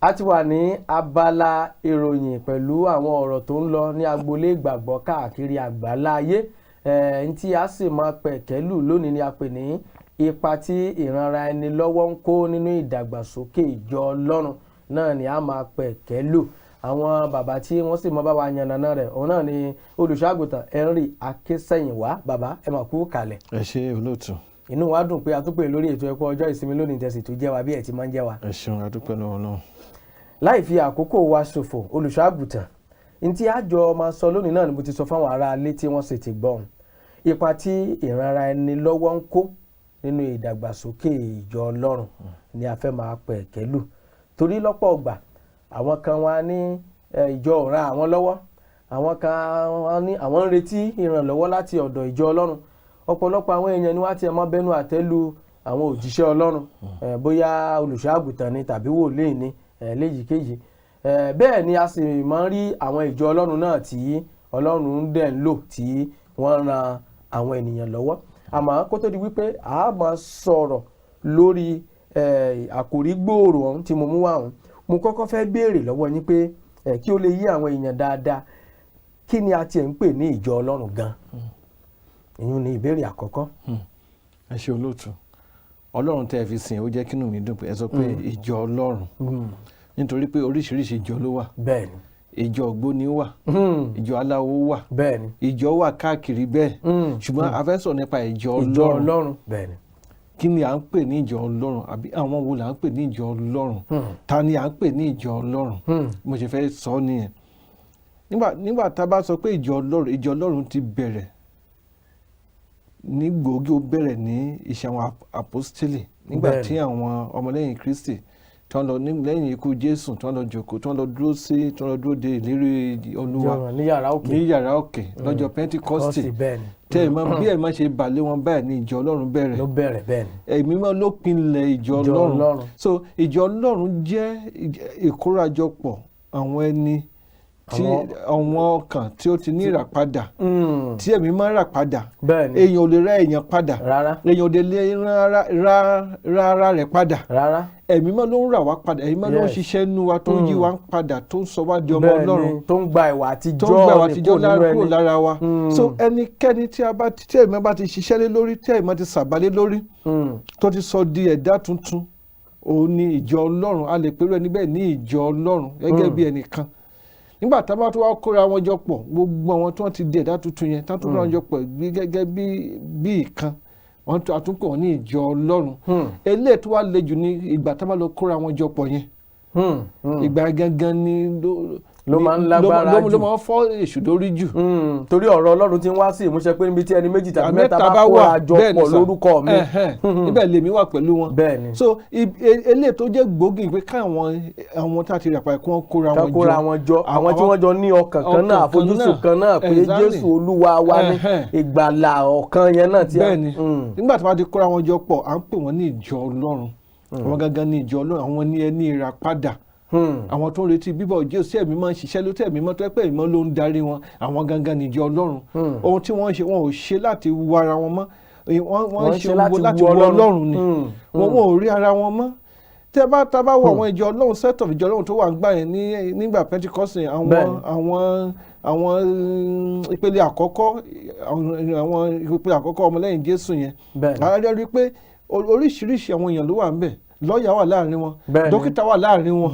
a ti wà ní abala ìròyìn pẹ̀lú àwọn ọ̀rọ̀ tó ń lọ ní agboolé ìgbàgbọ́ káàkiri àgbáláyé tí a sì máa pẹ̀kẹ́lù lónìí ni a pè ní ipa tí ìranra ẹni lọ́wọ́ ń kó nínú ìdàgbàsókè ìjọ Ọlọ́run náà ni a máa pẹ̀kẹ́lù. Àwọn bàbá tí wọ́n sì mọ bá wa yànnàná rẹ̀ òun náà ni olùṣọ́àgùntàn Henry Akínsẹ̀yìnwá. Bàbá ẹ máa kú kalẹ̀. Ẹ ṣé olóòtú. Inú wa dùn pé a tún pè lórí ètò ẹ̀kọ́ ọjọ́ ìsinmi lónìí tẹ̀sí tó jẹ́ wa bí ẹ̀ ti máa ń jẹ́ wa. Ẹ ṣeun, a dúpẹ́ lọ́wọ́ náà. Láì fi àkókò wa ṣòfò olùṣọ́àgùntàn ní tí àjọ máa sọ lónìí náà ni mo ti sọ fáwọn ará ilé tí wọ́n sì ti gbọ́n ipa tí ìranra ẹni lọ́wọ́ ń kó nínú ìdàgbàsókè ìjọ Ọlọ́run ni a fẹ́ máa pẹ̀kẹ́lù. Torí lọ́pọ̀ ọgbà àwọn kan wá ní ìjọ ò ran àwọn lọ́wọ́, àwọn kan wá ní àwọn ń retí ìrànlọ́wọ́ láti ọ̀dọ̀ ìjọ Ọlọ́run. Ọ̀pọ̀lọpọ̀ àwọn èèyàn ni wá ti máa bẹnu àtẹ́lu àwọn òjíṣẹ́ Ọlọ́run bóyá olùṣọ́àgùntàn ni tàbí wòlíì ni léyìíkéyìí. Bẹ́ẹ̀ ni a sì máa ń rí àwọn ìjọ Ọlọ́run náà tí Ọlọ́run dẹ̀ ń lò tí wọ́n ran àwọn ènìyàn lọ́wọ́. Àmọ́ kó tó di wípé a máa sọ̀rọ̀ lórí àkòrí gbòòrò ọ̀hún tí mo mú wá ọ̀hún, mo kọ́kọ́ fẹ́ béèrè lọ́wọ́ yín pé kí ó lè yí àwọn èèyàn dáadáa kí ni a tiẹ̀ ń pè ní ìjọ Ọlọ́run gan? Ìyún ni ìbéèrè àkọ́kọ́. Ẹ ṣé olóòtú. Ọlọ́run tẹ́ ẹ fi sìn ó jẹ́ kínú mi dùn pé ẹ sọ pé ìjọ Ọlọ́run nítorí pé oríṣiríṣi ìjọ ló wà. Bẹ́ẹ̀ni. Ìjọ ògbóni wà, ìjọ aláwo wà, bẹ́ẹ̀ni, ìjọ wà káàkiri bẹ́ẹ̀. Ṣùgbọ́n a fẹ́ sọ nípa ìjọ Ọlọ́run. Ọlọ́run. Bẹ́ẹ̀ni. Kí ni à ń pè ní ìjọ Ọlọ́run àbí àwọn wo là ń pè ní ìjọ Ọlọ́run? Ta ni à ń pè ní ìjọ Ọlọ́run? Mo ṣe fẹ́ sọ nìyẹn. Nígbà tá a bá sọ pé ìjọ Ọlọ́run ti bẹ̀rẹ̀ ní gbòógì, ó bẹ̀rẹ̀ ní iṣẹ́ àwọn apostoli nígbà tí àwọn ọmọlẹ́yìn Kristi tí wọ́n lọ lẹ́yìn ikú Jésù tí wọ́n lọ jókòó tí wọ́n lọ dúró de ìlérí Olúwa ní yàrá òkè lọ́jọ́ Pentikọ́sì. Tẹ́ ẹ̀ mọ̀ bí ẹ̀ máa ṣe bà lé wọn báyìí ní ìjọ Ọlọ́run bẹ̀rẹ̀. Ló bẹ̀rẹ̀ bẹ́ẹ̀ ni. Ẹ̀mí mímọ́ ló pinlẹ̀ ìjọ Ọlọ́run. So ìjọ Ọlọ́run jẹ́ ìkórajọpọ̀ àwọn ẹni tí àwọn ọkàn tí ó ti ní ìràpadà tí ẹ̀mí máa ń rà padà. Èèyàn ò lè ra èèyàn padà, èèyàn ò lè ra ara rẹ̀ padà. Ẹ̀mí máa ló ń rà wá padà, ẹ̀mí máa ló ń ṣiṣẹ́ nínú wa tó ń yí wa padà, tó ń sọ wá di ọmọ Ọlọ́run, tó ń gba ìwà àtijọ́ kúrò lára wa. So ẹnikẹ́ni tí ẹ̀mí bá ti ṣiṣẹ́ lé lórí, tí ẹ̀mí ti sàbálé lórí, tó ti sọ di ẹ̀dá tuntun, òun ni ìjọ Ọlọ́run. A lè pèrò ẹni bẹ́ẹ̀ ní ìjọ Ọlọ́run gẹ́gẹ́ bí ẹnìkan. Nígbà tá a bá tó wá kóra wọn jọ pọ̀, gbogbo àwọn tí wọ́n ti di ẹ̀dá tuntun yẹn, tá a tó kóra wọn jọ pọ̀ gẹ́gẹ́ bí ìkan, wọ́n àtúnkọ̀ wọn ní ìjọ Ọlọ́run. Eléyìí tó wá le jù ní ìgbà tá a bá lọ kóra wọn jọ pọ̀ yẹn. Ìgbà gangan ni ló máa ń lágbára jù, ló máa ń fọ́ èṣù lórí jù. Torí ọ̀rọ̀ Ọlọ́run ti ń wá sí ìmúṣẹ pé níbi tí ẹni méjì tàbí mẹ́ta bá kóra jọ pọ̀ lórúkọ mi, ibẹ̀ lèmi wà pẹ̀lú wọn. Bẹ́ẹ̀ni. So eléyìí tó jẹ́ gbòógì pé káwọn tá a ti rà pa kí wọ́n kóra wọn jọ, àwọn tí wọ́n jọ ní ọkàn kan náà, àfojúsùn kan náà pé Jésù Olúwa wa ní ìgbàlà ọ̀kan yẹn náà ti. Bẹ́ẹ̀ni. Nígbà tí wọ́n ti kóra wọn jọ pọ̀, à ń pè wọ́n ní ìjọ Ọlọ́run. Àwọn gangan ní ìjọ Ọlọ́run, àwọn ní ẹni ìràpadà. Àwọn tó ń retí bíbọ̀ Jésù, ẹ̀mí máa ń ṣiṣẹ́ ló tẹ̀mí mọ́ tó ẹ́ pé ìmọ̀ ló ń darí wọn. Àwọn gangan ní ìjọ Ọlọ́run. Ohun tí wọ́n ń ṣe, wọn ò ṣe láti wo ara wọn mọ́, wọ́n ń ṣe láti wo Ọlọ́run ni. Wọn ò rí ara wọn mọ́. Tẹ́ bá wo àwọn ìjọ Ọlọ́run, set of ìjọ Ọlọ́run tó wà ń gbà yẹn nígbà Pentikọ́sì, àwọn ìpele àkọ́kọ́ ọmọlẹ́yìn Jésù yẹn. A rí pé oríṣiríṣi àwọn èèyàn ló wà ń bẹ̀. Lọ́ọ̀yà wà láàrin wọn, dókítà wà láàrin wọn,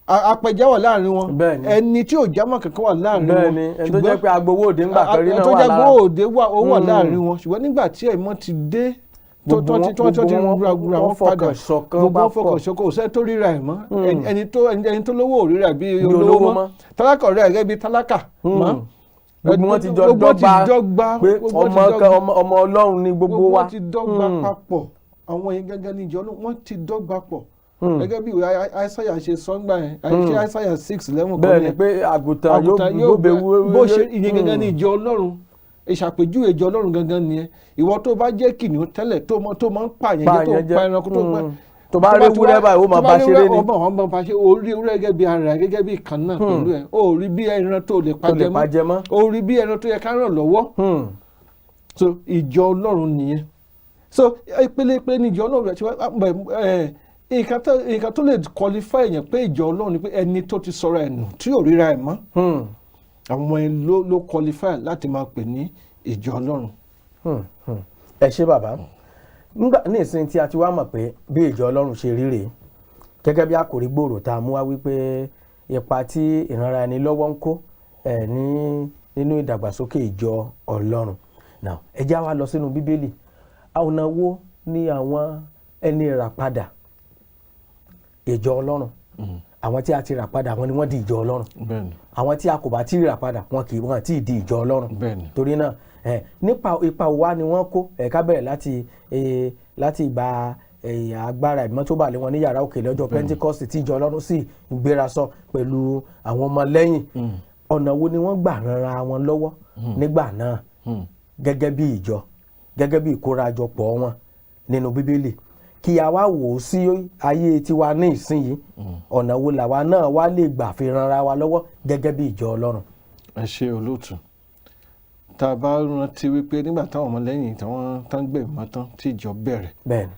apẹja wà láàrin wọn, ẹni tí ò jámọ́ kankan wà láàrin wọn. Ẹni tó jẹ́ pé agbowó òde ńgbà kan rí náà wà láàrin wọn. Tó jẹ́ agbowó òde wà láàrin wọn. Ṣùgbọ́n nígbà tí ẹ̀mọ́ ti dé, tó ti ra wọn padà, gbogbo fọkàn ṣọ̀kan, kò sẹ́ tó ríra ẹ̀ mọ́. Ẹni tó lówó ò ríra bí olówó mọ́, tálákà ọ̀rẹ́ gẹ́gẹ́ bí tálákà mọ́. Gbogbo wọn ti jọ dọ́gba pé ọmọ Ọlọ́run ni gbogbo wa. Wọ́n ti dọ́gba papọ̀. Àwọn yẹn gẹ́gẹ́ ní ìjọ wọ́n ti dọ́gba pọ̀. Gẹ́gẹ́ bí ìwé Aísáyà ṣe sọ́ngbà yẹn, àìṣe Aísáyà 6:11 kan yẹn. Bẹ́ẹ̀ni pé àgùntàn yóò bẹ bó ṣe ìyẹn gẹ́gẹ́ ní ìjọ Ọlọ́run. Ìṣàpèjúwe ìjọ Ọlọ́run gangan nìyẹn. Ìwọ tó bá jẹ́ kìnìún tẹ́lẹ̀ tó máa ń pààyàn jẹ́, tó pa ẹranko tó pa. Tó bá rí ewúrẹ́ báyìí ó máa bá ṣeré ni. Ọmọ bá ṣe orí ewúrẹ́ gẹ́gẹ́ bí ara gẹ́gẹ́ bí ìkan náà pẹ̀lú ẹ̀. O rí bí ẹran tó lè pàjẹ́ mọ́. O rí bí ẹran tó yẹ ká ràn lọ́wọ́. So ìjọ Ọlọ́run nìyẹn. So ìpele ní ìjọ Ọlọ́run nǹkan tó lè qualify èèyàn pé ìjọ Ọlọ́run ni pé ẹni tó ti sọ̀rọ̀ ẹ̀ nù tí ò ríra ẹ̀ mọ́ àwọn ẹni ló qualify láti máa pè ní ìjọ Ọlọ́run. ẹ ṣé bàbá nígbà ní ìsìn tí a ti wá mọ̀ pé bí ìjọ Ọlọ́run ṣe rí rèé gẹ́gẹ́ bí àkòrí gbòòrò tá a mú wá wípé ipa tí ìranra ẹni lọ́wọ́ ń kó nínú ìdàgbàsókè ìjọ Ọlọ́run. Now ẹ já wa lọ sínú Bíbélì ọ̀nà wo ni àwọn ẹni ìràpadà ìjọ Ọlọ́run àwọn tí a ti rà padà àwọn ni wọ́n di ìjọ Ọlọ́run àwọn tí a kò bá tí rà padà wọ́n ti di ìjọ Ọlọ́run torí náà nípa ipa wa ni wọ́n kó ká bẹ̀rẹ̀ láti ìgbà agbára ìmọ̀ tó bà lé wọn ní yàrá òkè lọ́jọ́ Pentecost tí ìjọ Ọlọ́run sì gbéra sọ pẹ̀lú àwọn ọmọ lẹ́yìn ọ̀nà wo ni wọ́n gbà ranra wọn lọ́wọ́ nígbà náà gẹ́gẹ́ bí ìjọ gẹ́gẹ́ bí ìkórajọpọ̀ wọn nínú Bíbélì kí a wá wò ó sí ayé tiwa ní ìsinyìí ọ̀nà wo làwa náà wá lè gbà fi ranra wa lọ́wọ́ gẹ́gẹ́ bí ìjọ Ọlọ́run. ẹ ṣe olóòtú tá a bá rántí wípé nígbà táwọn ọmọlẹ́yìn táwọn tán gbẹ̀mọ́ tán tí ìjọ bẹ̀rẹ̀ bẹ́ẹ̀ni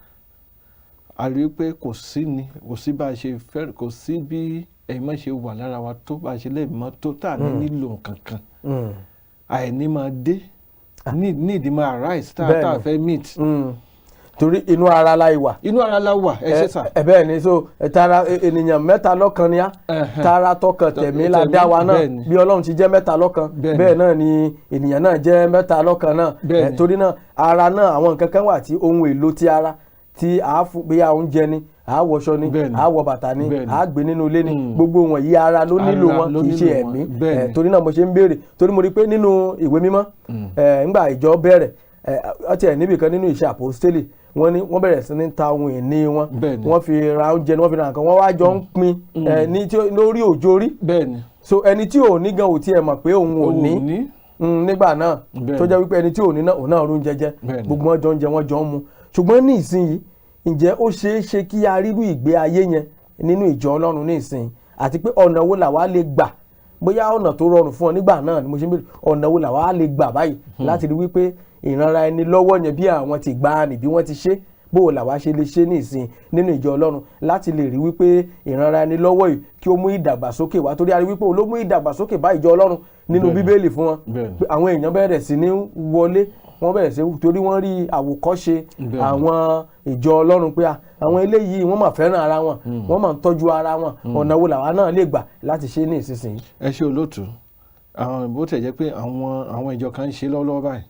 a rí i pé kò sí bá a ṣe fẹ́ kò sí bí ẹ̀mọ́ ṣe wà lára wa tó bá a ṣe lẹ́ẹ̀mọ́ tó tá a nílò kankan àìní máa dé need máa arise tá a fẹ́ meet. torí inú ara la wà. inú ara la wà ẹ ṣe sà. bẹ́ẹ̀ ni so tara ènìyàn mẹ́ta lọ́kan ni á tara tọkàn tẹ̀mí la dá wa náà bí Ọlọ́run ti jẹ́ mẹ́ta lọ́kan bẹ́ẹ̀ náà ni ènìyàn náà jẹ́ mẹ́ta lọ́kan náà torí náà ara náà àwọn nǹkan kan wà tí ohun èlò ti ara tí a fún pé a oúnjẹ ni a wọṣọ ni a wọ bàtà ni a gbé nínú ilé ni gbogbo wọn yìí ara ló nílò wọn kì í ṣe ẹ̀mí torí náà mo ṣe ń béèrè torí mo rí i pé nínú ìwé mímọ́ ńgbà ìjọ bẹ̀rẹ̀ ọtí ẹ̀ níbìkan nínú iṣẹ́ àpòstélì wọ́n bẹ̀rẹ̀ sí ní ta ohun ìní wọn wọ́n fi ra oúnjẹ ni wọ́n fi ra nǹkan wọ́n wá jọ ń pín lórí òjòrí so ẹni tí ò ní gan ò tiẹ̀ mọ̀ pé òun ò ní nígbà náà tó jẹ́ wípé ẹni tí ò ní náà òun náà rún jẹjẹ gbogbo wọn jọ ń jẹ wọn jọ ń mu ṣùgbọ́n ní ìsinyìí ǹjẹ́ ó ṣeé ṣe kí a rírú ìgbé ayé yẹn nínú ìjọ Ọlọ́run ní ìsinyìí àti pé ọ̀nà wo làwa lè gbà bóyá ọ̀nà tó rọrùn fún ọ nígbà náà ni mo ṣe ń bèrè ọ̀nà wo làwa lè gbà báyìí láti rí wípé ìranra ẹni lọ́wọ́ yẹn bí àwọn ti gbà ní bí wọ́n ti ṣe bó làwa ṣe lè ṣe ní ìsìn nínú ìjọ Ọlọ́run láti lè rí wípé ìranra ẹni lọ́wọ́ yìí kí ó mú ìdàgbàsókè wá torí a rí wípé ó ló mú ìdàgbàsókè bá ìjọ Ọlọ́run nínú Bíbélì fún wọn pé àwọn èèyàn bẹ̀rẹ̀ sí ní wọlé wọ́n bẹ̀rẹ̀ sí torí wọ́n rí àwòkọ́ṣe àwọn ìjọ Ọlọ́run pé àwọn eléyìí wọ́n máa fẹ́ràn ara wọn wọ́n máa ń tọ́jú ara wọn ọ̀nà wo làwa náà lè gbà láti ṣe ní ìsinsìnyí. ẹ ṣe olóòtú bó tẹ̀ jẹ́ pé àwọn ìjọ kan ń ṣe lọ́wọ́lọ́wọ́ báyìí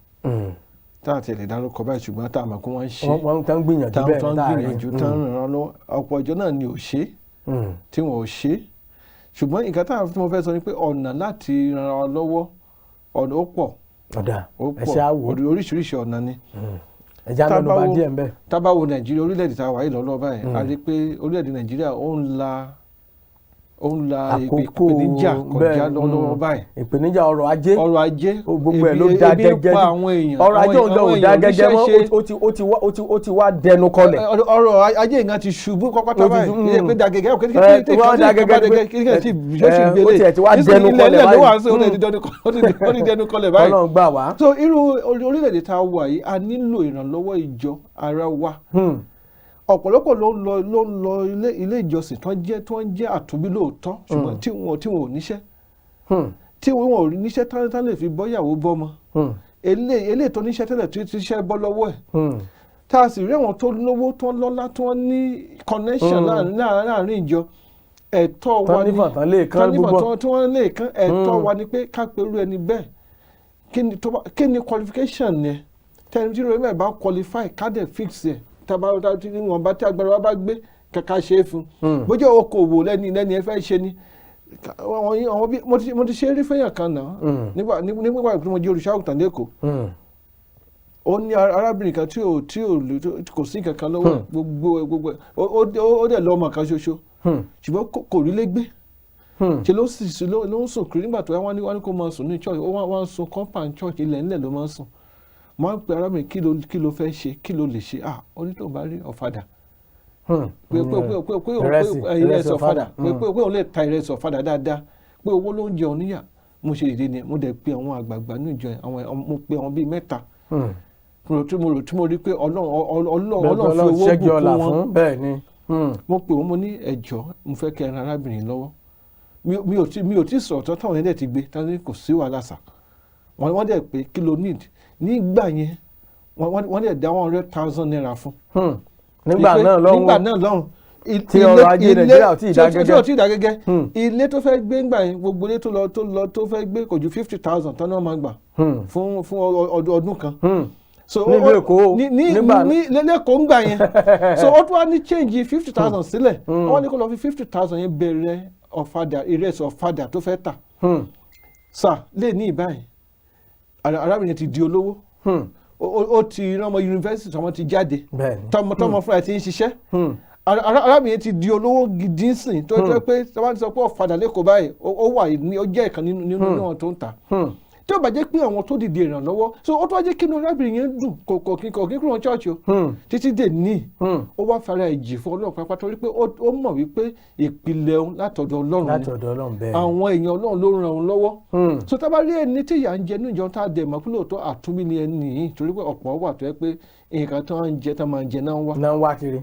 tá a tẹ̀lé dárúkọ báyìí ṣùgbọ́n tá a mọ̀ pé wọ́n ń ṣe wọ́n tán gbìyànjú bẹ́ẹ̀ tán gbìyànjú tán ràn án lọ́wọ́ ọ̀pọ̀ ìjọ náà ni ò ṣe tí wọ́n ò ṣe ṣùgbọ́n nǹkan tá a fi mọ́ fẹ́ sọ ni pé ọ̀nà láti ràn án lọ́wọ́ ọ̀nà ó pọ̀ oríṣiríṣi ọ̀nà ni ẹja mẹ́nu bà díẹ̀ ńbẹ̀. tá bá wo Nàìjíríà orílẹ̀-èdè tá a wà yìí lọ́wọ́ báyìí a rí i pé orílẹ̀-èdè Nàìjíríà ó ń la ìpèníjà kọjá lọ́wọ́ báyìí. ìpèníjà ọrọ̀ ajé gbogbo ẹ̀ ló dá gẹ́gẹ́ ebi pa àwọn èèyàn ọrọ̀ ajé òun ò dá gẹ́gẹ́ mọ́ ó ti wá dẹnu kọlẹ̀. ọrọ̀ ajé yẹn ti ṣubú pápátá báyìí ilé pé dá gẹ́gẹ́ ó ti wá dẹnu kọlẹ̀ báyìí ó ti dẹnu kọlẹ̀ báyìí. Ọlọ́run gbà wá. so irú orílẹ̀-èdè tá a wà yìí a nílò ìrànlọ́wọ́ ìjọ ara wa ọ̀pọ̀lọpọ̀ ló ń lọ ilé ìjọsìn tó ń jẹ́ àtúnbí lóòótọ́ ṣùgbọ́n tí wọn ò níṣẹ́ tí wọn ò níṣẹ́ tán lè fi bọ́yàwó bọ́mọ eléyìí tó níṣẹ́ tẹ́lẹ̀ tí iṣẹ́ bọ́ lọ́wọ́ ẹ̀ tá a sì rí àwọn tó lówó tó lọ́lá tó ní connection láàrin ìjọ ẹ̀tọ́ wa ni tí wọ́n lè kán ẹ̀tọ́ wa ni pé ká pẹ̀lú ẹni bẹ́ẹ̀ kí ni qualification yẹn tẹ́ni tí rẹ̀ bá qualify ká dẹ̀ fix ẹ̀ wọn bá tí agbára wa bá gbé kàkà ṣe é fún bójú okòwò lẹ́ni ẹ fẹ́ ṣe ni mo ti ṣe é rí fẹ́yàn kan náà nígbà tí mo jẹ́ olùṣọ́-àgùntàn lẹ́kọ̀ọ́ ó ní arábìnrin kan tí kò sí kankan lọ́wọ́ gbogbo ó dẹ̀ lọ́mọ kan ṣoṣo ṣùgbọ́n kò rí légbé ṣe ló ń sùn kiri nígbà tó wá ní kó máa sùn ní church ó wá ń sun compound church ilẹ̀ ńlẹ̀ ló máa ń sùn mo á pe arábìnrin kí ló fẹ́ ṣe kí ló lè ṣe ó ní tó bá rí ọ̀fadà pé ìrẹsì ọ̀fadà pé òun lè ta ìrẹsì ọ̀fadà dáadáa pé owó ló ń jẹ òun níyà mo ṣe ìdí ni mo dẹ̀ pe àwọn àgbààgbà ní ìjọ mo pe àwọn bíi mẹ́ta tí mo rí pé Ọlọ́run fi owó bùkún wọn mo pè wọ́n mo ní ẹ jọ̀ọ́ mo fẹ́ kẹ́ ẹ ran arábìnrin lọ́wọ́ mi ò tí sọ̀rọ̀ tán táwọn yẹn dẹ̀ ti gbé táwọn kò sí wàhálà sà wọ́n dẹ̀ pé kí ló need nígbà yẹn wọ́n dẹ̀ dá 100,000 naira fún. nígbà náà lọ́hùn tí ọrọ̀ ajé Nàìjíríà ò tí ì dá gẹ́gẹ́. ilé tó fẹ́ gbé ńgbà yẹn gbogbo ilé tó fẹ́ gbé kò ju 50,000 tán náà máa gbà fún ọdún kan. So nílùú Èkó nígbà lẹ́kọ̀ọ́ ńgbà yẹn so ó tún wá ní change 50,000 sílẹ̀ wọ́n ní kó lọ fi 50,000 yẹn bẹ̀rẹ̀ ìrẹsì ọ̀fadà tó fẹ́ tà. sà lè ní ìbáyìí arábìnrin ti di olówó ó ti rán ọmọ yunifásitì tọmọ ti jáde tọmọ fúnra ti ń ṣiṣẹ́ arábìnrin ti di olówó gidi sìn tó jẹ́ pé tọ́wọ́n ti sọ pé ọ̀fadà lẹ́kọ̀ọ́ báyìí ó jẹ́ ìkan nínú àwọn tó ń tà tí ó bá jẹ́ pé àwọn tó dìde ìrànlọ́wọ́ so ó tó wá jẹ́ kí inú arábìnrin yẹn dùn kò kí kúrò ṣọ́ọ̀ṣì o títí dè ní ó wá fara ìjì fún Ọlọ́run pápá torí pé ó mọ̀ wípé ìpìlẹ̀ òun látọ̀dọ̀ Ọlọ́run ni àwọn èèyàn Ọlọ́run ló ràn òun lọ́wọ́ so tá a bá rí ẹni tí ìyà ń jẹ ní ìjọ tá a dẹ̀ mọ́ pé lóòótọ́ àtúnbí ni ẹni yìí torí pé ọ̀pọ̀ wà tó yẹ pé nǹkan tó ń jẹ tó máa ń jẹ náà ń wá kiri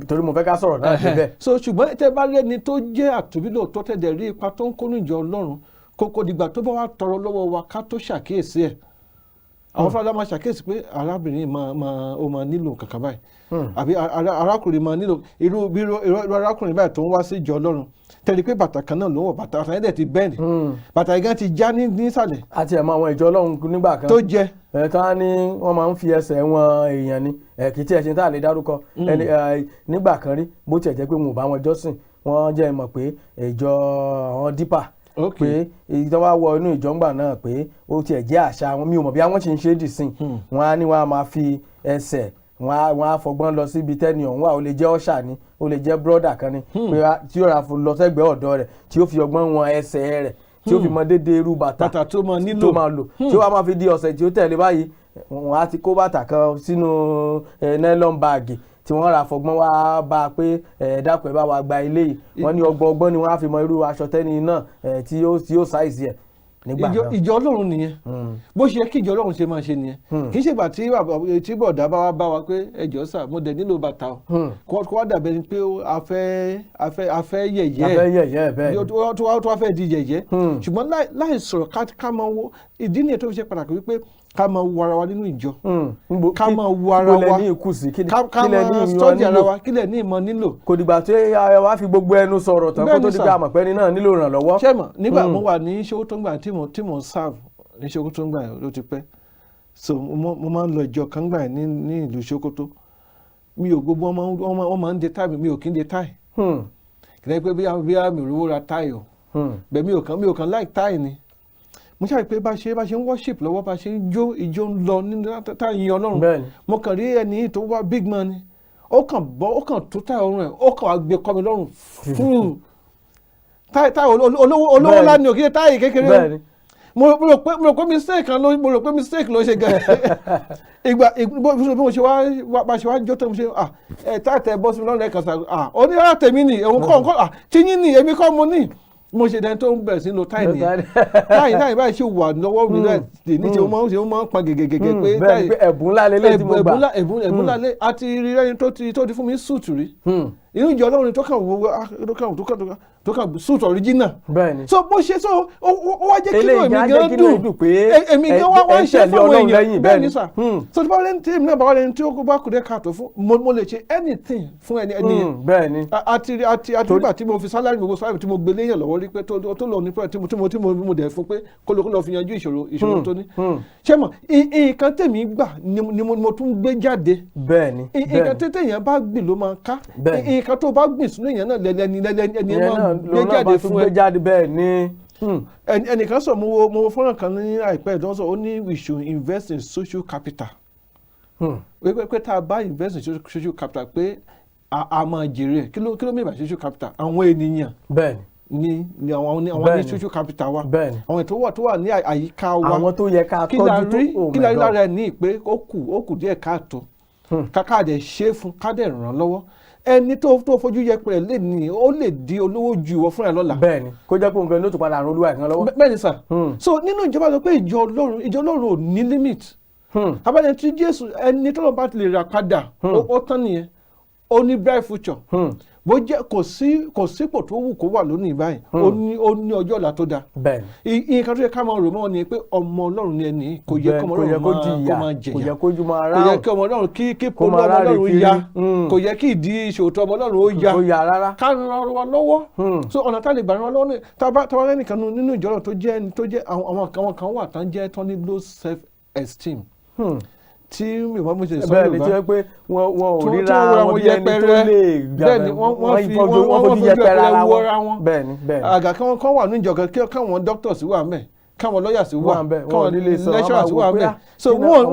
torí mo fẹ́ ká sọ̀rọ̀ náà síbẹ̀. so ṣùgbọ́n tẹ́ bá rí ẹni tó jẹ́ àtúnbí lóòótọ́ tẹ́ dẹ̀ rí ipa tó ń kó ní ìjọ Ọlọ́run kókó dìgbà tó bá wá tọrọ lọ́wọ́ wa ká tó ṣàkíyèsí ẹ̀ àwọn fúnra máa ṣàkíyèsí pé arábìnrin ó máa nílò kankan báyìí àbí arákùnrin máa nílò irú arákùnrin báyìí tó ń wá sí ìjọ Ọlọ́run tẹ̀lé pé bàtà kan náà ló wọ̀ bàtà yẹn dẹ̀ ti bẹ́ẹ̀ni bàtà yẹn gan ti já nísàlẹ̀. àti ẹ̀mọ àwọn ìjọ Ọlọ́run nígbà kan tó jẹ. ẹ̀ka ni wọ́n máa ń fi ẹsẹ̀ wọn èèyàn ni kì í tiẹ̀ ṣe tá a lè dárúkọ nígbà kan rí bó tiẹ̀ jẹ́ pé wọn ò bá wọn jọ́sìn wọ́n jẹ́ mọ̀ pé ìjọ àwọn dípà pé ìjọba wọ inú ìjọngbà náà pé ó tiẹ̀ jẹ́ àṣà wọn mi ò mọ̀ bí àwọn ṣe ń ṣe é dì sí wọn á ní wọn á máa fi ẹsẹ̀ wọn á fọgbọ́n lọ síbi tẹ́ni ọ̀hún wà ó lè jẹ́ ọ̀ṣà ni ó lè jẹ́ bírọ́dà kan ni pé tí yóò ra lọ sẹ́gbẹ̀ẹ́ ọ̀dọ́ rẹ̀ tí yóò fi ọgbọ́n wọn ẹsẹ̀ rẹ̀ tí ó fi mọ déédéé irú bàtà tó máa lò tí ó wá máa fi di ọ̀sẹ̀ tí ó tẹ̀lé báyìí wọn á ti kó bàtà kan sínú nylon báàgì tí wọ́n ra fọgbọ́n wá bá a pé dákun ẹ bá wa gba ilé yìí wọ́n ní ọgbọ́n ni wọ́n á fi mọ irú aṣọ tẹ́ni náà tí yóò ṣáìsì ẹ̀ nígbà náà. ìjọ Ọlọ́run nìyẹn bó ṣe yẹ kí ìjọ Ọlọ́run ṣe máa ṣe nìyẹn kì í ṣe ìgbà tí bọ̀dá bá wá bá wa pé ẹjọ́ sà mo dẹ̀ nílò bàtà o kó wá dàbẹ̀ ni pé a fẹ́ yẹ̀yẹ́ bẹ́ẹ̀ tó wá fẹ́ di yẹ̀yẹ́ ṣùgbọ́n láì sọ̀rọ̀ ká máa wo ìdí nìyẹn tó fi ṣe pàtàkì wípé ká máa wo ara wa nínú ìjọ ká máa wo ara wa ká máa sọ́ọ̀dì ara wa kílẹ̀ ní ìmọ̀ nílò. kò dìgbà tí wa fi gbogbo ẹnu sọ̀rọ̀ tán kó tó di pé àmọ̀pẹ́ni náà nílò ìrànlọ́wọ́. ṣẹ́mọ̀ nígbà mo wà ní Sokoto ńgbà tí mo ń serve ní Sokoto ńgbà ló ti pẹ́ so mo máa ń lọ ìjọ kan ńgbà ní ìlú Sokoto mi ò gbogbo wọn máa ń de táì mi ò kí ń de táì kì í pé bí mi ò rówó ra táì o bẹ́ẹ̀ mi ò kàn like táì ni mo ṣàrí pé bá ṣe ń worship lọ́wọ́ bá ṣe ń jó ìjó ń lọ nínú táyìn Ọlọ́run mo kàn rí ẹni tó wá big man ni ó kàn tó táyà ọrùn ẹ̀ ó kàn wá gbé kọ́ mi lọ́rùn fún táyà olówó ńlá ni òkè táyà kékeré mo rò pé mistake ló ṣe gan ìgbà bí mo ṣe wá jó tó mo ṣe táyà tẹ bọ́ sí mi lọ́rùn ẹ̀ kàn sá ó ní ara tèmi ni òun kọ́ tí yín ni èmi kọ́ mo ní mo ṣe dẹni tó ń bẹ̀rẹ̀ sí lo táì nìyẹn táì báyìí ṣe wà lọ́wọ́ mi náà ní ṣe ó máa ń pa gègègègè pé bẹ́ẹ̀ ni ẹ̀bùn ńlá lélẹ̀ tí mo gbà ẹ̀bùn ńlá lé àti rí ẹni tó ti fún mi suit rí inú ìjọ Ọlọ́run tó kàn suit original so bó ṣe so ó wá jẹ́ kí èmi gan dùn èmi gan wá ń ṣe fáwọn èèyàn bẹ́ẹ̀ ni sà so tí bá wọlé tí èmi náà bá wọlé tí ó bá kú dé káàtó fún mo lè ṣe anything fún ẹni yẹn bẹ́ẹ̀ ni àti nígbà tí mo fi sálárì gbogbo sálárì tí mo gbé léyàn lọ́wọ́ rí pé tó lọ ní pẹ́ tí mo dẹ̀ fún pé kó lọ fi yanjú ìṣòro tó ní ṣé mọ̀ nǹkan tèmi gbà ni mo tún gbé jáde bẹ́ẹ̀ ni nǹkan tètèyàn bá gbìn ló máa ká nǹkan tó bá gbìn sínú èèyàn náà lẹ́ni máa gbé jáde fún ẹ bẹ́ẹ̀ ni. ẹnìkan sọ mo wo fọ́nrán kan ní àìpẹ́ ìdánwò ó ní we should invest in social capital pé tá a bá invest in social capital pé a máa jèrè kí ló mìíràn social capital àwọn ènìyàn bẹ́ẹ̀ ni àwọn ní social capital wa àwọn tó wà ní àyíká wa àwọn tó yẹ ká tọ́jú tó kí la rí lára ẹ̀ ní pé ó kù díẹ̀ káàtó ká dẹ̀ ṣe é fún ká dẹ̀ ràn án lọ́wọ́ ẹni tó fojú yẹpẹrẹ lè ní ó lè di olówó ju ìwọ fúnra lọ́la. bẹ́ẹ̀ni kó jẹ́ pé nǹkan ló tún padà ràn olúwa ìkan lọ́wọ́. bẹ́ẹ̀ni sà so nínú ìjọba sọ pé ìjọ Ọlọ́run ò ní limit abájá tí Jésù ẹni tó lọ́ọ́ bá ti lè rà padà ó tán nìyẹn ó ní bright future bó jẹ́ kò sípò tó wù kó wà lónìí báyìí ó ní ọjọ́ ọ̀la tó dáa. bẹ́ẹ̀ni nǹkan tó yẹ ká máa rò mọ́ ni pé ọmọ Ọlọ́run ni ẹni kò yẹ kí ọmọ Ọlọ́run kó máa jẹ̀yà kò yẹ kó máa kò yẹ kí ọmọ Ọlọ́run kí polo ọmọ Ọlọ́run ya kò yẹ kí ìdí ìṣòtò ọmọ Ọlọ́run ó ya rárá. ká ran wa lọ́wọ́ so ọ̀nà tá a lè gbà ran wa lọ́wọ́ ni tá a bá rẹ́nìkan nínú ìjọ náà tó jẹ́ àwọn kan wà tán jẹ́ tán ní low self esteem tí ìwọ́n mo ṣe sọ bẹ́ẹ̀ ni tí wọ́n pé wọn ò ríra wọn bí ẹni tó lè gbà bẹ́ẹ̀ ni wọ́n fojú yẹpẹrẹ wọra wọn bẹ́ẹ̀ ni àgà kan wà ní ìjọba káwọn doctors wà mẹ́ káwọn lawyers wà káwọn lecturers wà mẹ́ so wọn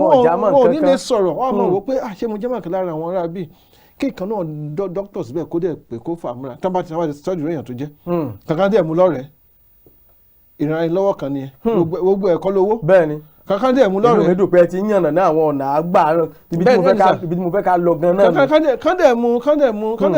ò ní lè sọ̀rọ̀ wọn mọ̀ wò pé ṣé mo jẹ́ màkà lára àwọn ará bíi kí ìkan náà doctors bẹ́ẹ̀ kó dẹ̀ pé kó fà múra tá bá ti sọ́jú rẹ̀ yàn tó jẹ́ kankan dẹ̀ mú lọ́rẹ̀ẹ́ ìrànlọ́wọ́ kan nìyẹn gbogbo ẹ̀kọ́ lówó bẹ́ẹ̀ ni kankan dẹ̀ mú lọ́rẹ̀ẹ́. inú mi dùn pé ẹ ti ń yànnà náà àwọn ọ̀nà àgbà ibi tí mo fẹ́ ká lọ gan náà. kán dẹ̀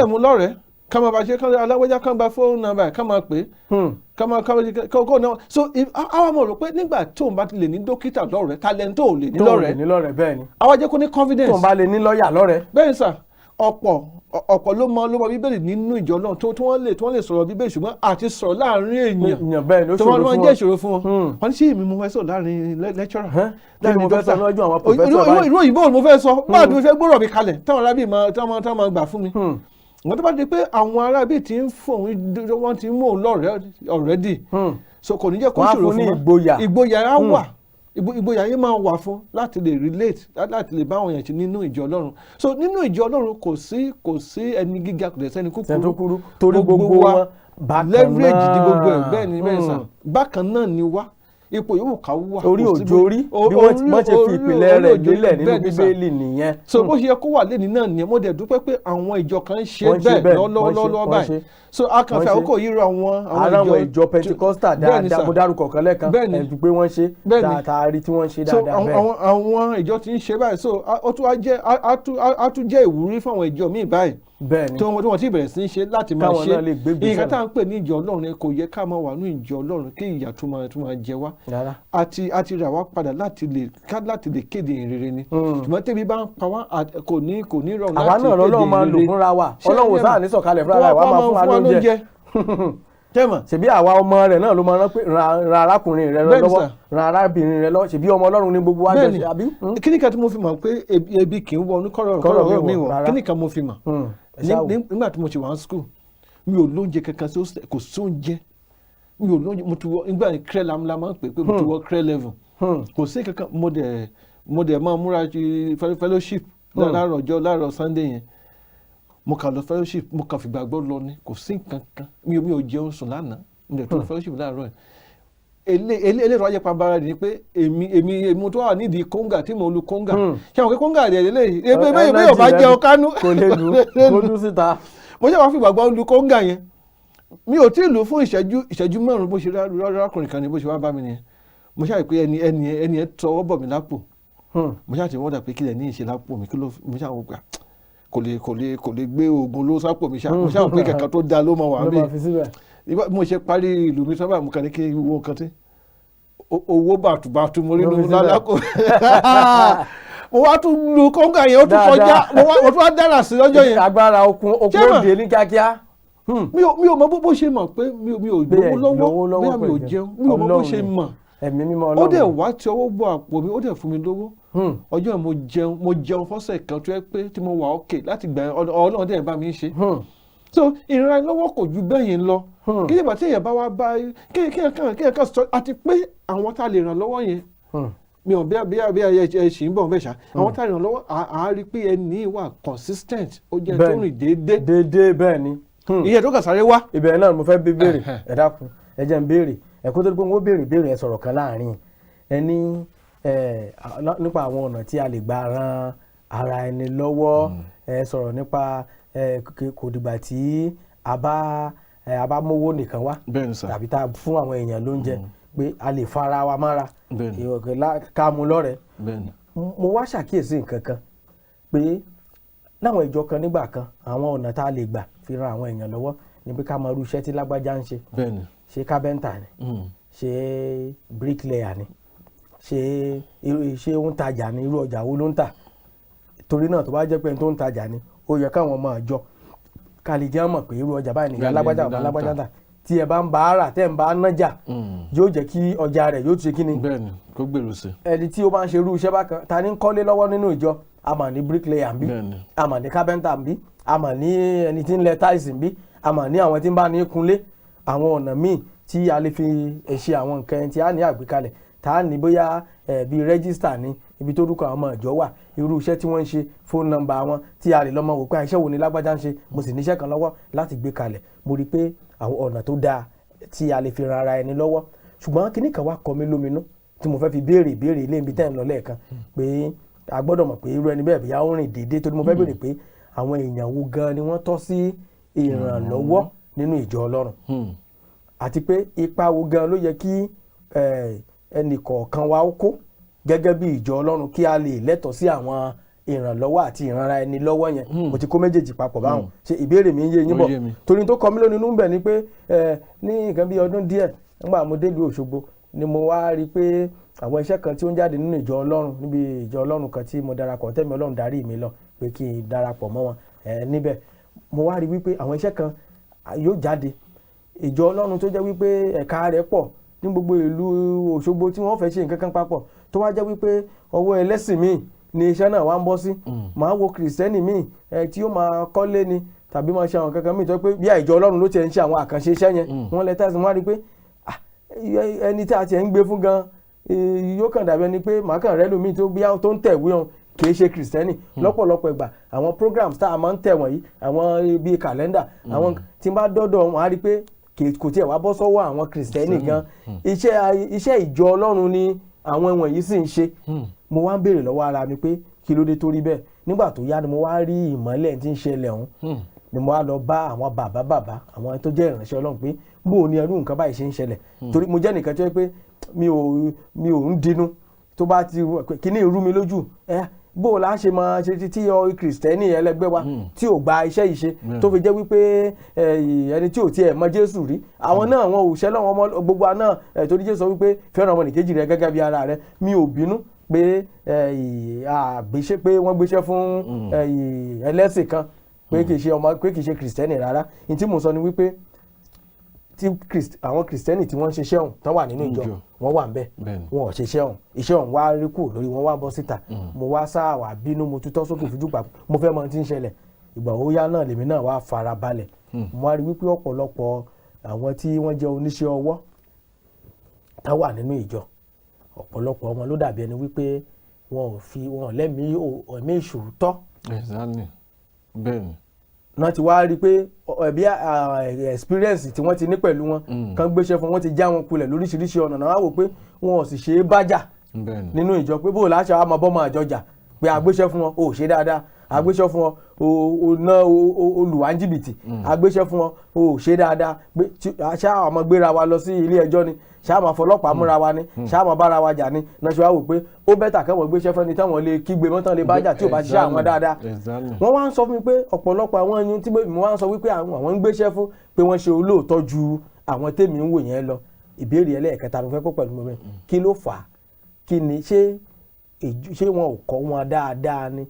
mú lọ́rẹ̀ẹ́ ká máa bá ṣe aláwẹ́já kán bá fóònù nàmbà ká máa pè é ká máa kó náà so àwọn ọmọ rò pé nígbà tó ń bá lè ní dókítà lọ́rẹ̀ẹ́ talent tó lè ní lọ́rẹ̀ẹ́ bẹ́ẹ̀ ni. àwọn jẹ́ kó ní confidence. tó ń bá lè ní lọ́ọ̀yà lọ́rẹ̀ẹ́. bẹ́ẹ̀ ni sà ọ̀pọ̀ ló mọ bíbélì nínú ìjọ náà tí wọ́n lè sọ̀rọ̀ bíbélì ṣùgbọ́n àti sọ̀rọ̀ láàrin èèyàn tó wọ́n jẹ́ ìṣòro fún wọn. wọ́n ní sí èmi mo fẹ́ sọ láàrin lecturer láàrin dókítà ìlú òyìnbó mo fẹ́ sọ báà tí mo fẹ́ gbọ́rọ̀ mi kalẹ̀ táwọn arábì máa gbà fún mi. wọ́n tó bá di pé àwọn arábì tí ń fòun wọ́n ti mú òun lọ́rẹ̀ẹ́ already so kò ní jẹ́ kó ṣòro fún wọn ìgboyà á wà ìgboyà yìí máa wà fún láti lè relate láti lè bá àwọn èèyàn ṣe nínú ìjọ Ọlọ́run so nínú ìjọ Ọlọ́run kò sí ẹni gíga kò sẹ́ni kúkúrú torí gbogbo wọn bákan náà leverage di gbogbo ẹ̀ bẹ́ẹ̀ ni bẹ́ẹ̀ sà bákan náà ni wá ipò yòówù ká wà. orí òjò orí bí wọ́n ṣe fi ìpìlẹ̀ rẹ̀ lélẹ̀ nínú Bíbélì nìyẹn. so bó ṣe yẹ kó wà lẹ́ni náà nìyẹn mo dẹ̀ dúpẹ́ pé àwọn ìjọ kan ń ṣe bẹ́ẹ̀ lọ́wọ́lọ́wọ́ báyìí so a kàn fẹ́ àkókò yìí rọ àwọn ìjọ Pentecostal dáadáa mo dárúkọ kan lẹ́ẹ̀kan ẹ̀dùn pé wọ́n ṣe tààrí tí wọ́n ṣe dáadáa bẹ́ẹ̀. so àwọn ìjọ ti ń ṣe báyìí so á tún jẹ́ ìwúrí fún àwọn ìjọ míì báyìí bẹ́ẹ̀ni tí wọ́n ti bẹ̀rẹ̀ sí í ṣe láti máa ṣe nǹkan tá à ń pè ní ìjọ Ọlọ́run kò yẹ ká máa wà ní ìjọ Ọlọ́run kí ìyà tún máa jẹ wá àti rà wá padà láti lè kéde ìrere ni ṣùgbọ́n tẹ́bi bá ń pa wá kò ní rọrùn láti kéde ìrere. àwa náà lọ́lọ́run máa ń lò fúnra wa Ọlọ́run sáà ní sọ̀kalẹ̀ fúnra wa máa fún wa lóúnjẹ ṣebí àwa ọmọ rẹ̀ náà ló máa rán pé ran arákùnrin rẹ̀ lọ́wọ́ ran arábìnrin rẹ̀ lọ́wọ́ ṣebí ọmọ Ọlọ́run ní gbogbo wa jọ ṣe àbí. kíní kan tí mo fi mọ̀ pé ebi kì í wọ oníkọ̀rọ̀ mi wọ̀ kíní kan mo fi mọ̀ nígbà tí mo ṣe wà ní school mi ò lóúnjẹ kankan kò sóúnjẹ mi ò lóúnjẹ mo ti wọ nígbà yẹn crẹ́ lamla máa ń pè pé mo ti wọ crẹ́ level kò sí kankan mo dẹ̀ máa múra fellowship láàárọ̀ Sunday yẹn mo kà lọ fellowship mo kà fìgbàgbọ́ lọ ni kò sí nǹkan kan mi ò jẹun sùn lánàá mo dẹ̀ tó fellowship láàárọ̀ yẹn eléyìí ayé pàbára ni pé èmi tó wà nídìí kóńgà tí mo lu kóńgà ṣé àwọn kóńgà rẹ̀ lélẹ́yìí ebe yóò bá jẹun kánú kò lè lu kó dún síta. mo ṣe wá fìgbàgbọ́ lu kóńgà yẹn mi ò tí ì lù fún ìṣẹ́jú márùn-ún bó ṣe rákùnrin kan ni bó ṣe wá bá mi nìyẹn mo ṣàrí pé ẹni ẹ tọwọ́ bọ̀ mí lápò mo ṣàtì wọ́n dà pé kílẹ̀ ní ìṣe lápò mi kí ló mo ṣàwọn gbà kò lè gbé oògùn ló sápò mi mo ṣàwọn pé kẹ̀kẹ́ tó da ló máa wà mí mo ṣe parí ìlú mi sábà mo kàn ní kí wo nǹkan tí owó bàtúbàtú mo rí nínú lálákò mo wá tún lu kóńgà yẹn ó tún kọjá mo tún wá dára sí lọ́jọ́ yẹn. agbára okun òde ní kíákíá. mi ò mọ bó ṣe mọ̀ pé mi ò gbowó lọ́wọ́ bóyá mi ò jẹun mi ò mọ bó ṣe mọ̀ ẹ̀mí mímọ́ Ọlọ́run ó dẹ̀ wá tí ọwọ́ bọ àpò mi ó dẹ̀ fún mi lówó ọjọ́ yẹn mo jẹun fọ́sẹ̀ kan tó yẹ pé tí mo wà ókè láti gbà Ọlọ́run dẹ̀ bá mi ṣe so ìrànlọ́wọ́ kò ju bẹ́ẹ̀ yẹn lọ kí nígbà tí èèyàn bá wá bá kí ẹ̀ka sọ àti pé àwọn tá a lè ràn lọ́wọ́ yẹn mi ò bí ẹ ṣì ń bọ̀ bẹ́ẹ̀ ṣá àwọn tá a lè ràn lọ́wọ́ à á rí pé ẹni wà consistent ó jẹ́ tó rìn déédéé bẹ́ẹ̀ ni ìyẹn tó kà sáré wá. ìbẹ̀rẹ̀ náà mo fẹ́ béèrè ẹ dákun ẹ jẹ́ n béèrè ẹ̀kọ́ tó dé pé wọ́n béèrè ẹ sọ̀rọ̀ kan láàrin ẹni nípa àwọn ọ̀nà tí a lè gbà ran ara ẹni lọ́wọ́ ẹ sọ̀rọ̀ nípa kò dìgbà tí a bá mówó nìkan wá tàbí tá a fún àwọn èèyàn lóúnjẹ pé a lè fara wa mára ká mú lọ́rẹ̀ẹ́ mo wá ṣàkíyèsí nǹkan kan pé láwọn ìjọ kan nígbà kan àwọn ọ̀nà tá a lè gbà fi ran àwọn èèyàn lọ́wọ́ ni pé ká mọ irú iṣẹ́ tí lágbájá ń ṣe ṣe kábẹ́ńtà ni ṣe bíríkìlẹ̀yà ni ṣe ó ń tajà ní irú ọjà wo ló ń tà torí náà tó bá jẹ́ pé tó ń tajà ni ó yẹ káwọn máa jọ ká lè jẹ́ mọ̀ pé irú ọjà báyìí nìkan lágbájá ọ̀bá lágbájá tà tí ẹ bá ń bá a rà tẹ́ ń bá a nájà yóò jẹ́ kí ọjà rẹ̀ yóò tún ṣe kí ni. bẹ́ẹ̀ni kó gbèrú sí. ẹni tí ó bá ń ṣe irú iṣẹ́ bákan ta ni ń kọ́lé lọ́wọ́ nínú ìjọ a mà ní bricklayer ń bí a mà ní carpenter ń bí a mà ní ẹni tí ń lẹ tiles ń bí a mà ní àwọn tí ń bá ní kunlé àwọn ọ̀nà míì tí a lè fi ṣe àwọn nǹkan tí a ní àgbékalẹ̀ tá a ní bóyá bíi rẹ́gísítà ní ibi tó dúkọ̀ àwọn ọmọ ìjọ wà irú iṣẹ́ tí wọ́n ń ṣe fóònù nọ́mbà wọn tí a lè lọ́mọ wò pé iṣẹ́ wo ni lágbájá ń ṣe mo sì níṣẹ́ kan lọ́wọ́ láti gbé kalẹ̀ mo rí i pé àwọn ọ̀nà tó dáa tí a lè fi ran ara ẹni lọ́wọ́ ṣùgbọ́n kíní kan wá kọ mí lóminú tí mo fẹ́ fi béèrè ilé ibi tẹ́ ń lọ lẹ́ẹ̀kan pé a gbọ́dọ̀ mọ̀ pé irú ẹni bẹ́ẹ̀ bíyà ó rìn déédéé torí mo fẹ́ béèrè pé àwọn èèyàn wo gan ni wọ́n tọ́ sí ìrànlọ́wọ́ nínú ìjọ Ọlọ́run àti pé ipa wo gan ló yẹ kí ẹnì kọ̀ọ̀kan wa ó kó gẹ́gẹ́ bí ìjọ Ọlọ́run kí a lè lẹ́tọ̀ọ́ sí àwọn ìrànlọ́wọ́ àti ìranra ẹni lọ́wọ́ yẹn mo ti kó méjèèjì papọ̀ báwọn ṣe ìbéèrè mi ń yé yín bọ̀ torí tó kọ mí lónìí nínú bẹ̀ ni pé ní nǹkan bí ọdún díẹ̀ nígbà mo dé ìlú Òṣogbo ni mo wá rí i pé àwọn iṣẹ́ kan tí ó ń jáde nínú ìjọ Ọlọ́run níbi ìjọ Ọlọ́run kan tí mo darapọ̀ tẹ́mi Ọlọ́run darí mi lọ pé kí n darapọ̀ mọ́ wọn níbẹ̀ mo wá rí wípé àwọn iṣẹ́ kan yóò jáde ìjọ Ọlọ́run tó jẹ́ wípé ẹ̀ka rẹ̀ pọ̀ ní gbogbo ìlú Òṣogbo tí wọ́n fẹ́ ṣe nǹkan kan papọ̀ tó wá jẹ́ wípé ọwọ́ ẹlẹ́sìn míì ni iṣẹ́ náà wá ń bọ́ sí màá wo kìrìsìtẹ́nì míì tí ó máa kọ́lé ni tàbí máa ṣe àwọn kankan míì tó pé bí àìjọ Ọlọ́run ló ti ń ṣe àwọn àkànṣe iṣẹ́ yẹn wọ́n lẹ tẹ́sí wọ́n á rí i pé ẹni tí a ti ń gbé fún gan yóò kàn dàbí ẹni pé màá kàn rẹ́ lómi tó ń tẹ̀wé hàn kì í ṣe kìrìsìtẹ́nì lọ́pọ̀lọpọ̀ ìgbà àwọn programs tá a máa ń tẹ̀ wọ̀nyí àwọn bíi kàlẹ́ndà àwọn tí n bá dọ́dọ̀ wọn á rí i pé kò tiẹ̀ wá bọ́ sọ́wọ́ àwọn kìrìsìtẹ́nì gan iṣẹ́ ìjọ Ọlọ́run ni àwọn wọ̀nyí sì ń ṣe mo wá ń béèrè lọ́wọ́ ara mi pé kí ló dé tó rí bẹ́ẹ̀ nígbà tó yá ni mo wá rí ìmọ́lẹ̀ tí ń ṣẹlẹ̀ ọ̀hún ni mo wá lọ bá àwọn bàbá àwọn tó jẹ́ ìránṣẹ́ Ọlọ́run pé bó o ní ẹrú nǹkan báyìí ṣe ń ṣẹlẹ̀ torí mo jẹ́ nìkan tó yẹ pé mi ò ń dinú tó bá ti kíní ìrú mi lójú bó o láṣẹ máa ṣe tí kìrìsìtẹ́nì ẹlẹgbẹ́ wa tí ò gba iṣẹ́ yìí ṣe tó fi jẹ́ wípé ẹni tí ò tiẹ̀ mọ Jésù rí àwọn náà wọn ò ṣẹlẹ̀ wọn gbogbo náà torí Jésù sọ wípé fẹ́ràn ọmọnìkejì rẹ gẹ́gẹ́ bí ara rẹ mi ò bínú pé wọ́n gbéṣẹ́ fún ẹlẹ́sìn kan pé kì í ṣe kìrìsìtẹ́nì rárá ní tí mo sọ ni wípé tí àwọn kìrìsìtẹ́nì tí wọ́n ń ṣiṣẹ́ ọ̀hún tán wà nínú ìjọ wọ́n wà ńbẹ̀ wọn ò ṣiṣẹ́ ọ̀hún iṣẹ́ ọ̀hún wá rí kù lórí wọn wá bọ́ síta mo wá sáà wà bínú mo tutọ́ sókè fojú pa mo fẹ́ mọ ohun tí ń ṣẹlẹ̀ ìgbà ó yá náà lèmi náà wá fara balẹ̀ mo wá rí wípé ọ̀pọ̀lọpọ̀ àwọn tí wọ́n jẹ́ oníṣẹ́ ọwọ́ tá wà nínú ìjọ ọ̀pọ̀lọpọ̀ wọn ló dàbí ẹni wípé wọn lẹ́mìí ìṣòótọ́ náà ti wá rí i pé bí experience tí wọ́n ti ní pẹ̀lú wọn kan gbéṣẹ́ fún wọn ti já wọn kulẹ̀ lóríṣiríṣi ọ̀nà náà wá wò pé wọn ò sì ṣe é bájà nínú ìjọ pé bóòlù àṣà wa máa bọ́ máa jọjà pé àgbéṣẹ́ fún wọn ò ṣe dáadáa àgbéṣẹ́ fún wọn ò ná olùwà ń jìbìtì àgbéṣẹ́ fún wọn ò ṣe dáadáa pé àṣà àwọn ọmọ gbéra wa lọ sí ilé ẹjọ́ ni ṣáà máa fọlọ́pàá múra wa ni ṣáà máa bára wa jà ni náà ṣe wá wò pé ó bẹ́tà kẹ́wọ̀n gbéṣẹ́ fẹ́ni táwọn lè kígbe mọ́tàn lè bájà tí ò bá ṣiṣẹ́ àwọn dáadáa wọ́n wá ń sọ fún mi pé ọ̀pọ̀lọpọ̀ àwọn ẹyin tí mo wá ń sọ wípé àwọn ń gbéṣẹ́ fún pé wọ́n ṣe olóòótọ́ ju àwọn tèmi ń wò yẹn lọ ìbéèrè ẹlẹ́ẹ̀kẹta ló fẹ́ kó pẹ̀lú mi kí ló fà á kí ni ṣé wọn ò kọ́ wọn dáadáa ni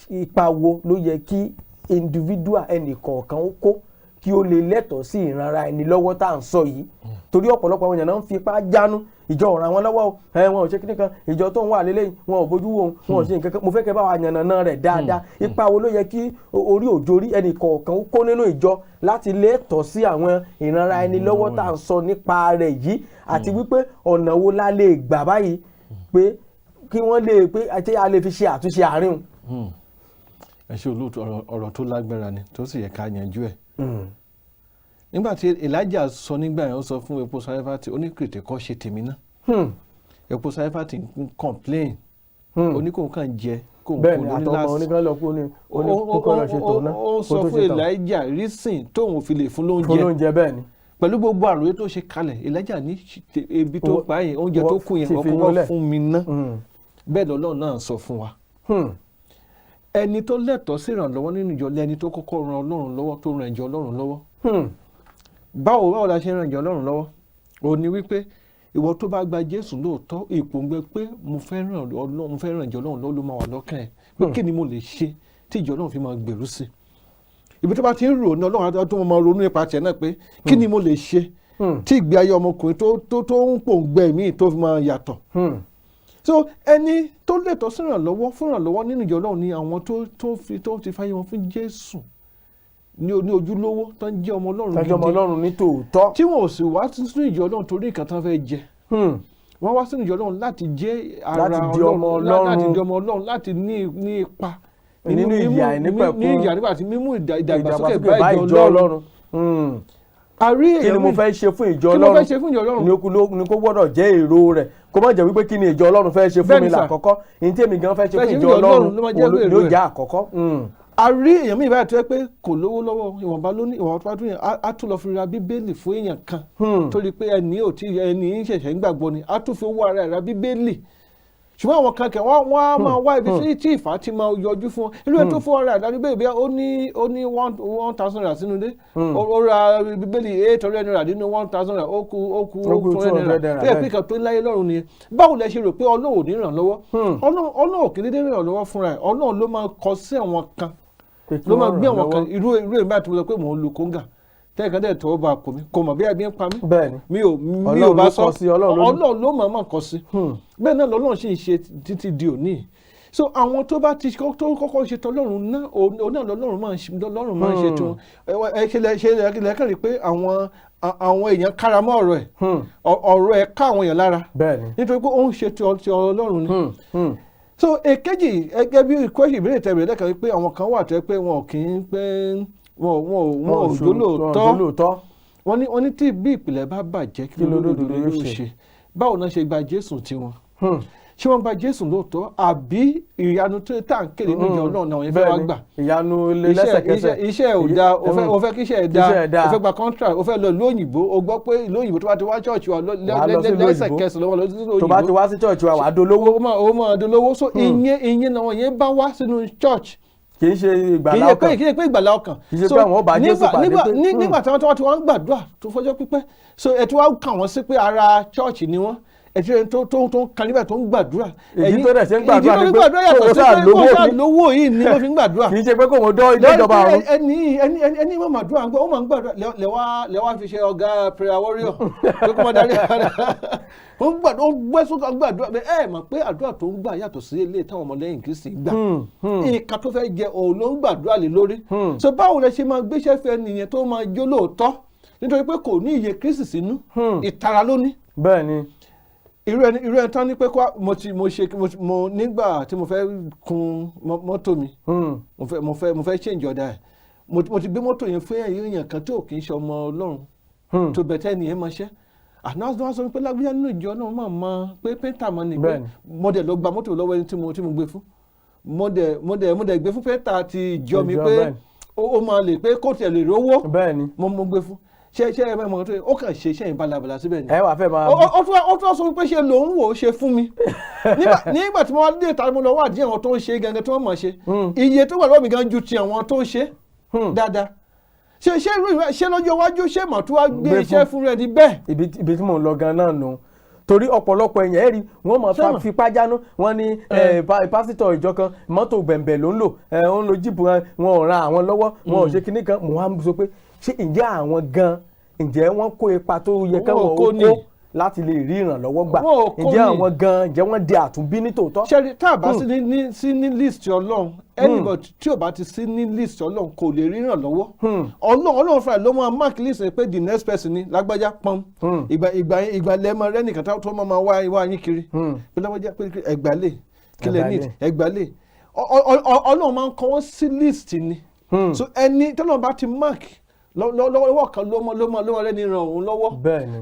ipa wo ló yẹ kí individual ẹnì kọ̀ọ̀kan ó kó kí ó lè lẹ́tọ̀ọ́ sí ìranra ẹni lọ́wọ́ tá à ń sọ yìí torí ọ̀pọ̀lọpọ̀ àwọn èèyàn náà ń fi ipá jánu ìjọ ò ràn wọ́n lọ́wọ́ wọn ò ṣe kíní kan ìjọ tó ń wà lélẹ́yìn wọn ò bójú wo wọn ò ṣe nǹkan kan mo fẹ́ kẹ́ bá wa yànnàná rẹ̀ dáadáa ipa wo ló yẹ kí orí òjòrí ẹnì kọ̀ọ̀kan ó kó nínú ìjọ láti lẹ́tọ̀ọ́ sí àwọn ìranra ẹni lọ́wọ́ tá à ń sọ nípa rẹ̀ yìí àti wípé ọ̀nà wo la lè gbà báyìí pé kí wọ́n lè pé àti a lè fi ṣe àtúnṣe àárín. ẹ ṣe olóòtú ọ̀rọ̀ tó lágbára ni tó sì yẹ ká yanjú ẹ̀. nígbà tí Elijah sọ nígbà yẹn ó sọ fún epo Sáífátì ó ní kìrìtì kọ́ ṣe tèmi ná epo Sáífátì ń complain oníkóhùn kan jẹ kóhùn kó lórí lásì ó sọ fún Elijah reason tóun fi lè fún lóúnjẹ bẹ́ẹ̀ ni pẹ̀lú gbogbo àròyé tó ṣe kalẹ̀ Elijah ní ebi tó pa yẹn oúnjẹ tó kù yẹn ọkọ̀ fún mi ná bẹ́ẹ̀ lọ́lọ́run náà sọ fún wa. ẹni tó lẹ́tọ̀ọ́ sí ìrànlọ́wọ́ nínú ìjọ lẹ́ni tó kọ́kọ́ ran Ọlọ́run lọ́wọ́ tó ran ìjọ Ọlọ́run lọ́wọ́. báwo la ṣe ran ìjọ Ọlọ́run lọ́wọ́? ó ní wípé ìwọ tó bá gba Jésù lóòótọ́ ìpòǹgbẹ pé mo fẹ́ ran ìjọ Ọlọ́run lọ́wọ́ ló máa wà lọ́kàn ẹ̀ pé kí ni mo lè ṣe tí ìjọ Ọlọ́run fi máa gbèrú sí ibi tó bá ti ń rò ní Ọlọ́run tó máa ronú nípa tiẹ̀ náà pé kí ni mo lè ṣe tí ìgbé ayé ọmọkùnrin tó ń pòǹgbẹ míì tó fi máa yàtọ̀. So ẹni tó lẹ́tọ̀ọ́ sí ìrànlọ́wọ́ nínú ìjọ Ọlọ́run ni àwọn tó ti fàyè wọn fún Jésù ní ojúlówó tó ń jẹ́ ọmọ Ọlọ́run gidi, ọmọ Ọlọ́run ní tòótọ́, tí wọn ò sì wá sínú ìjọ Ọlọ́run torí nǹkan tán fẹ́ jẹ. Wọ́n wá sínú ìjọ Ọlọ́run láti jẹ́ ara Ọlọ́run, láti di ọmọ Ọlọ́run, láti ní ipa nínú ìyà nípa àti mímú ìdàgbàsókè bá ìjọ Ọlọ́run. Kí ni mo fẹ́ ṣe fún ìjọ Ọlọ́run ni kó gbọ́dọ̀ jẹ́ èrò rẹ̀, kó má jẹ́ wípé kí ni ìjọ Ọlọ́run fẹ́ ṣe fún mi lákọ̀ọ́kọ́, ní tí èmi gan fẹ́ ṣe fún ìjọ Ọlọ́run ni ó jẹ́ àkọ́kọ́. A rí èèyàn míì báyìí tó yẹ pé kò lówó lọ́wọ́, ìwọ̀nba lóní, ìwọ̀nba tó yẹn á tún lọ fi ra Bíbélì fún èèyàn kan torí pé ẹni ṣẹ̀ṣẹ̀ ń gbàgbọ́ ni, á tún fi owó ara ẹ̀ ra Bíbélì. Ṣùgbọ́n àwọn kan kẹ̀ wọ́n á máa wá ibi tí ìfà ti máa yọjú fún wọn. Irú ẹ̀ tó fún ọ̀rẹ́ àdáni bẹ́ẹ̀ bí ó ní 1,000 sínú ilé, ó ra Bíbélì 800 naira nínú 1,000 ó kù 200 naira. Tó yẹ pé ìkan tó ń láyé lọ́rùn nìyẹn. Báwo lẹ ṣe rò pé Ọlọ́run ò ní ràn lọ́wọ́? Ọlọ́run ò kì í dédé ràn lọ́wọ́ fúnra ẹ̀. Ọlọ́run ló máa kọ sí àwọn kan, ló máa gbé àwọn kan. Irú èmi àti mo sọ pé mò ń lu kóńgà tẹ́ẹ̀kan dẹ̀ tọwọ́ bá kò mí, kò mọ̀ bí ẹbí ń pa mí. Bẹ́ẹ̀ni, mi ò bá sọ, Ọlọ́run ló máa kọ sí. Bẹ́ẹ̀ náà lọ́lọ́run sì ń ṣe títí di òní. So àwọn tó bá ti kọ́kọ́ ṣe tọ́lọ́run náà, òun náà lọ́lọ́run máa ń ṣe tiwọn. Ṣe lẹ́kàn rí pé àwọn èèyàn káramọ́ ọ̀rọ̀ ẹ̀ ká àwọn èèyàn lára. Nítorí pé ó ń ṣe ti Ọlọ́run ni. So èkejì, gẹ́gẹ́ bí ìbéèrè tẹ̀lé lẹ́kàn rí pé àwọn kan wà tó yẹ pé wọn kì í pé wọn ò jólóòtọ́. Wọ́n ní tí bí ìpìlẹ̀ bá bàjẹ́ kí lódodo yóò ṣe. Báwo náà ṣe gba Jésù tiwọn? Ṣé wọ́n gba Jésù lóòótọ́ àbí ìyanu tó tà ń kéde nínú ìjọ náà náà yẹn fẹ́ wá gbà? Ìyanu lẹ́sẹ̀kẹsẹ̀. Iṣẹ́ ò dáa, o fẹ́ kí iṣẹ́ ẹ̀ dáa, o fẹ́ gba contract, o fẹ́ lọ ìlú òyìnbó, o gbọ́ pé ìlú òyìnbó tó bá ti wá ṣọ́ọ̀ṣì wa lẹ́sẹ̀kẹsẹ̀ lọ́wọ́ lọ sí ìlú òyìnbó. Tó bá ti wá sí ṣọ́ọ̀ṣì wa wà á dolówó. O máa dolówó. So ìyẹn náà yẹn bá wá sínú church. Kì í ṣe ìgbàlá ọkàn. Kì í ṣe pé ìgbàlá ọkàn. Kì í ṣe pé àwọn ọba Jésù pàdé pé. Nígbà tí wọ́n ti wá ń gbàdúrà tó fọjọ́ pípẹ́, so ẹ̀ tí wọ́n kà wọ́n sí pé ara church ni wọ́n. Ẹ̀tí ẹni tó ń kan níbẹ̀ tó ń gbàdúrà. Èyí tó dẹ̀ ṣe ń gbàdúrà ni pé kò sáà lówó yìí ni wọ́n fi ń gbàdúrà. Kì í ṣe pé kò wọ́n dọ́ ilé ìjọba ọ̀run. Ẹni máa màdúrà ó máa ń gbàdúrà lẹ́wà fi ṣe ọ̀gá prayer warrior tó kọ́ máa darí ara. Ó ń gbàdúrà, ó ń gbẹ́ sókè gbàdúrà ẹ̀ mọ̀ pé àdúrà tó ń gbà yàtọ̀ sí ilé táwọn ọmọlẹ́yìn Kristi gbà. Ìka tó fẹ́ jẹ òun ló ń gbàdúrà lé lórí. So báwo lẹ ṣe máa gbéṣẹ́ fẹ́ nìyẹn tó máa jó lóòótọ́ nítorí pé kò ní iye Kristi sínú, ìtara ló ní. Bẹ́ẹ̀ni. Irú ẹni tán ní pé mo nígbà tí mo fẹ́ kun mọ́tò mi, mo fẹ́ change ọ̀dà ẹ̀, mo ti gbé mọ́tò yẹn fún èèyàn kan tó kì í ṣe ọmọ Ọlọ́run tó bẹ̀tẹ̀ ẹni yẹn máa ṣẹ́. Àná wọ́n sọ pé lágbíyá nínú ìjọ náà máa mọ pé pẹ́ńtà mọ́ ni pé mo dẹ̀ lọ gba mọ́tò lọ́wọ́ ẹni tí mo gbé fún. Mo dẹ̀ gbé fún pẹ́ńtà ti ìjọ mi pé ó máa lè pé kó tiẹ̀ lè rówó mo gbé fún. Ṣé ẹ mọ̀ tó yẹ ó kàn ṣe iṣẹ́ yẹn balabala síbẹ̀ ni. Ẹ wà fẹ́ máa. Ó tún wá sọ pé ṣe lòun wò ó ṣe fún mi. Nígbà tí mo wá dé ìta mo lọ wá díẹ̀ àwọn tó ń ṣe gangan tí wọ́n mọ̀ ṣe. Iye tó wà lọ́wọ́ mi gan ju ti àwọn tó ń ṣe dáadáa. Ṣé lọ́jọ́ iwájú ṣé màá tún wá gbé iṣẹ́ fún rẹ̀ ní bẹ́ẹ̀. Ibi tí mò ń lọ gan náà nù. Torí ọ̀pọ̀lọpọ̀ èèyàn ẹ̀rí wọ́n máa fipá jánu wọ́n ní pásítọ̀ ìjọ kan mọ́tò bẹ̀m̀bẹ̀ ló ń lò ó ń lo jíìpù wọn ò ran àwọn lọ́wọ́ wọn ò ṣe kinní kan mo wá sọ pé ṣé ǹjẹ́ àwọn gan ǹjẹ́ wọ́n kó ipa tó yẹ káwọn ó kó láti lè rí ìrànlọ́wọ́ gbà ǹjẹ́ àwọn gan ǹjẹ́ wọ́n di àtúnbí ní tòótọ́. ṣẹ́ni tá a bá sí ní list Ọlọ́run anybody tí ò bá ti sí ní list Ọlọ́run kò lè rí ìrànlọ́wọ́. Ọlọ́run fúnra ló máa mark list pé the next person ni lágbájá pọ́n ìgbà lẹ́mọ rẹ́ nìkan tó máa wá yín kiri pé lágbájá pé ẹgbàálẹ̀ kílẹ̀ ní ẹgbàálẹ̀ Ọlọ́run máa ń kọ́ wọ́n sí list ni so ẹni tọ́lọ́run bá ti mark lọ́wọ́ kan ló mọ rẹ́ni ràn òun lọ́wọ́.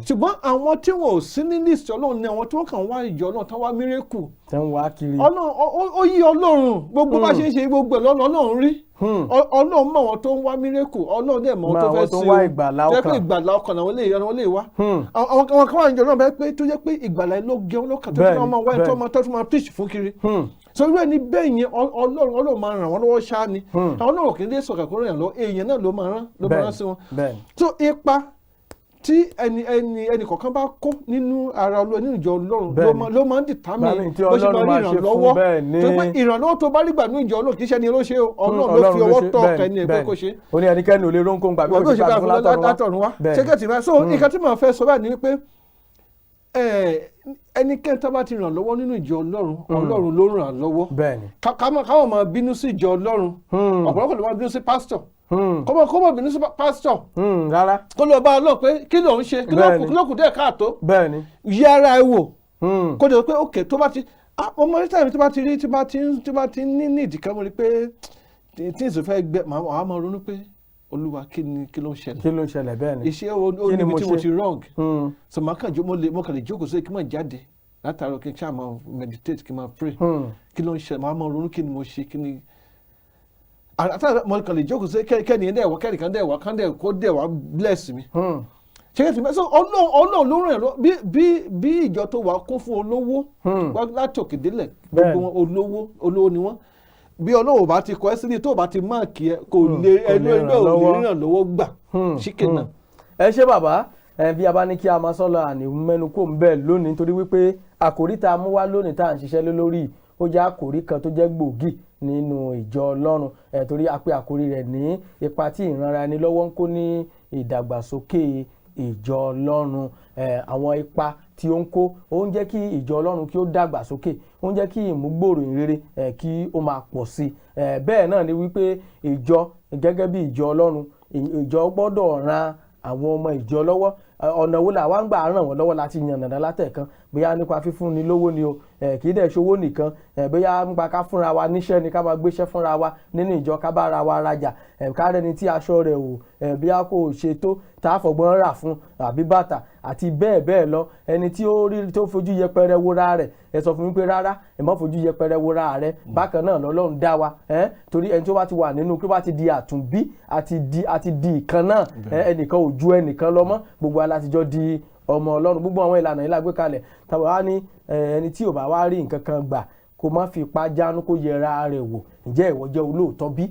Ṣùgbọ́n àwọn tí wọn ò sí ní list Ọlọ́run ni àwọn tí wọ́n kàn wá ìjọ náà tán wá mírèkù. tán wá kiri. Ó yí Ọlọ́run gbogbo bá ṣe ń ṣe gbogbo ẹ̀ Ọlọ́run rí. Ọlọ́run mọ̀ wọn tó ń wá mírèkù Ọlọ́run dẹ̀ mọ̀ wọn tó fẹ́ sí o jẹ́ pé ìgbàlá ọkàn àwọn lè wá. Àwọn kan wà ìjọ náà bẹ́ẹ̀ pé tó jẹ́ pé ìgbàlá ló gé ọlọ́kàn tó tó máa wá tó tó máa preach fún kiri. So irú ẹni bẹ́ẹ̀ yẹn Ọlọ́run máa ràn wọ́n lọ́wọ́ ṣáá ni àwọn Ọlọ́run kì í lè sọ̀kà kó ràn lọ èèyàn náà ló máa rán sí wọn. So ipa tí ẹni kọ̀ọ̀kan bá kó nínú ara Olúwa nínú ìjọ Ọlọ́run ló máa ń determine bó ṣe máa rí ìrànlọ́wọ́ tó pé ìrànlọ́wọ́ tó bá rí gbà ní ìjọ Ọlọ́run kì í ṣe ni ló ṣe o Ọlọ́run ló fi ọwọ́ tọ́ ọkàn ẹni ẹgbẹ́ kó ṣe. ó ní ẹnikẹ́ni ò lè rónkó gbà bí kò ṣe bá fún látọ̀run wá ṣé kẹ́tì rẹ so nǹkan tí màá fẹ́ sọ báyìí ni pé ẹnikẹ́ni tó bá ti ràn lọ́wọ́ nínú ìjọ Ọlọ́run ló ràn lọ́wọ́ káwọn máa bínú sí ìjọ Ọlọ́run ọ̀pọ̀lọpọ̀ ló máa bínú sí pásítọ̀ kó mọ̀ bínú sí pásítọ̀ rárá kó lọ bá Ọlọ́run pé kí ló ń ṣe kí ló kù díẹ̀ káàtó yí ara ẹ wò kó jẹ́ pé òkè tó bá ti ọmọ ní tàbí tó bá ti rí tí bá ti ní ìdíkà mọ́ rí pé tí ìsìn fẹ́ gbẹ màá máa ronú pé Olúwa kí ló ń ṣẹlẹ̀. kí ló ń ṣẹlẹ̀ bẹ́ẹ̀ ni. iṣẹ́ oníbi tí mo ti wrong. so mo kàn lè jókòó sí kí n máa jáde látàárọ̀ kí n ṣáà máa meditate kí n máa pray. kí ló ń ṣẹlẹ̀ màá máa ronú kí ni mo ṣe kí ni. àtàwọn mo kàn lè jókòó sí kẹ́ni ẹ̀ dẹ̀ wá kẹ́nìkan dẹ̀ wá kán dẹ̀ kó dẹ̀ wá bless mi. ṣé kí n ti mẹ́ so Ọlọ́run ló ràn lọ bí ìjọ tó wà kún fún olówó láti òkè délẹ̀ gbogbo olówó ni wọ́n. bí Ọlọ́run bá ti kọ ẹ́ sílẹ̀ tó bá ti máàkì ẹ kò lè ẹnu ràn lọ́wọ́ gbà ṣíkè náà. ẹ ṣé bàbá bí a bá ní kí a máa sọ́lọ àní mẹ́nu kò ń bẹ́ẹ̀ lónìí nítorí wípé àkòrí tá a mú wá lónìí tá à ń ṣiṣẹ́ lé lórí ó jẹ́ àkòrí kan tó jẹ́ gbòógì nínú ìjọ Ọlọ́run torí a pè àkòrí rẹ̀ ní ipa tí ìranra ẹni lọ́wọ́ ń kó ní ìdàgbàsókè ìjọ Ọlọ́run àwọn ipa tí ó ń kó ó ń jẹ́ kí ìjọ Ọlọ́run kí ó dàgbà sókè ó ń jẹ́ kí ìmúgbòòrò ìrere kí ó máa pọ̀ sí bẹ́ẹ̀ náà ni wípé ìjọ gẹ́gẹ́ bí ìjọ Ọlọ́run ìjọ gbọ́dọ̀ ran àwọn ọmọ ìjọ lọ́wọ́ ọ̀nà wo làwa ń gbà ràn wọ́n lọ́wọ́ láti yànnàná látẹ̀kan bóyá nípa fífúnni lówó ni o kì í dẹ̀ ṣowó nìkan bóyá nípa ká fúnra wa níṣẹ́ ni ká máa gbéṣẹ́ fúnra wa nínú ìjọ ká bá ara wa rajà kárẹ́ni tí aṣọ rẹ̀ ò bóyá kò ṣe tó tá a fọ̀gbọ́n rà fún àbí bàtà àti bẹ́ẹ̀ bẹ́ẹ̀ lọ ẹni tí ó rí tó fojú yẹpẹrẹ wora rẹ̀ ẹ sọ fún mi pé rárá ẹ má fojú yẹpẹrẹ wora rẹ̀ bákan náà lọ́lọ́run dá wa torí ẹni tó bá ti wà nínú kí ó bá ti di àtúnbí àti di ìkan náà ẹnìkan ò ju ẹnìkan lọ mọ́ gbogbo alátijọ́ di ọmọ Ọlọ́run gbogbo àwọn ìlànà yìí la gbé kalẹ̀ tàbí wá ní ẹni tí ò bá wá rí nǹkan kan gbà kó má fi ipá jánu kó yẹra rẹ̀ wò ǹjẹ́ ìwọ jẹ́ olóòótọ́ bí